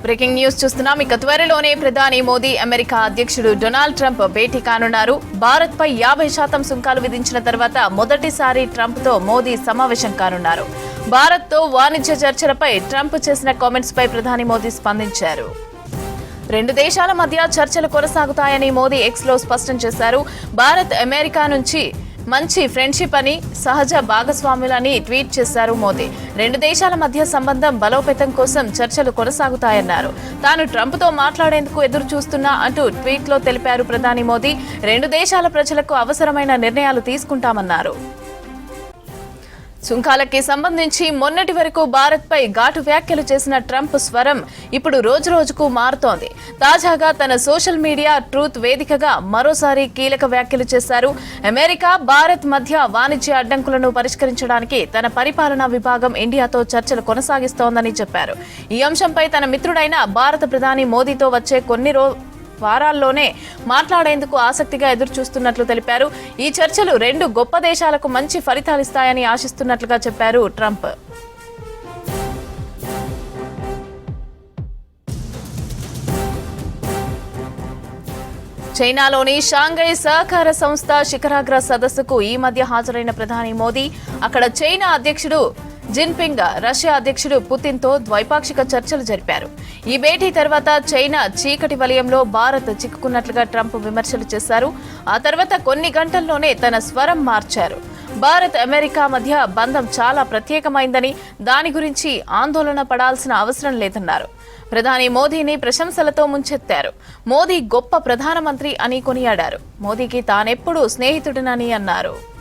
Breaking news చూస్తున్నాం. ఇక త్వరలోనే ప్రధాని మోదీ అమెరికా అధ్యక్షుడు డొనాల్డ్ ట్రంప్ భేటీ కానున్నారు. భారత్ పై 50% సుంకాలు విధించిన తర్వాత మొదటిసారి ట్రంప్ తో మోదీ సమావేశం కానున్నారు. భారత్ తో వాణిజ్య చర్చలపై ట్రంప్ చేసిన కామెంట్స్ పై ప్రధాని మోదీ స్పందించారు. రెండు దేశాల మధ్య చర్చలు కొనసాగుతాయని మోదీ ఎక్స్ లో స్పష్టం చేశారు. భారత్ అమెరికా నుంచి మంచి ఫ్రెండ్షిప్ అని, సహజ భాగస్వాములని ట్వీట్ చేశారు మోదీ. రెండు దేశాల మధ్య సంబంధం బలోపేతం కోసం చర్చలు కొనసాగుతాయన్నారు. తాను ట్రంప్ తో మాట్లాడేందుకు ఎదురు చూస్తున్నా అంటూ ట్వీట్ లో తెలిపారు ప్రధాని మోదీ. రెండు దేశాల ప్రజలకు అవసరమైన నిర్ణయాలు తీసుకుంటామన్నారు. సుంకాలకి సంబంధించి మొన్నటి వరకు భారత్ పై ఘాటు వ్యాఖ్యలు చేసిన ట్రంప్ స్వరం ఇప్పుడు రోజురోజుకు మారుతోంది. తాజాగా తన సోషల్ మీడియా ట్రూత్ వేదికగా మరోసారి కీలక వ్యాఖ్యలు చేశారు. అమెరికా, భారత్ మధ్య వాణిజ్య అడ్డంకులను పరిష్కరించడానికి తన పరిపాలనా విభాగం ఇండియాతో చర్చలు కొనసాగిస్తోందని చెప్పారు. ఈ అంశంపై తన మిత్రుడైన భారత ప్రధాని మోదీతో వచ్చే కొన్ని వారాల్లోనే మాట్లాడేందుకు ఆసక్తిగా ఎదురు చూస్తున్నట్లు తెలిపారు. ఈ చర్చలు రెండు గొప్ప దేశాలకు మంచి ఫలితాలిస్తాయని ఆశిస్తున్నట్లుగా చెప్పారు ట్రంప్. చైనాలోని షాంఘై సహకార సంస్థ శిఖరాగ్ర సదస్సుకు ఈ మధ్య హాజరైన ప్రధాని మోదీ అక్కడ చైనా అధ్యక్షుడు జిన్పింగ్, రష్యా అధ్యక్షుడు పుతిన్ తో ద్వైపాక్షిక చర్చలు జరిపారు. ఈ భేటీ తర్వాత చైనా చీకటి వలయంలో భారత్ చిక్కుకున్నట్లుగా ట్రంప్ విమర్శలు చేశారు. ఆ తర్వాత కొన్ని గంటల్లోనే తన స్వరం మార్చారు. భారత్ అమెరికా మధ్య బంధం చాలా ప్రత్యేకమైందని, దాని గురించి ఆందోళన పడాల్సిన అవసరం లేదన్నారు. ప్రధాని మోదీని ప్రశంసలతో ముంచెత్తారు. మోదీ గొప్ప ప్రధానమంత్రి అని కొనియాడారు. మోదీకి తానెప్పుడూ స్నేహితుడినని అన్నారు.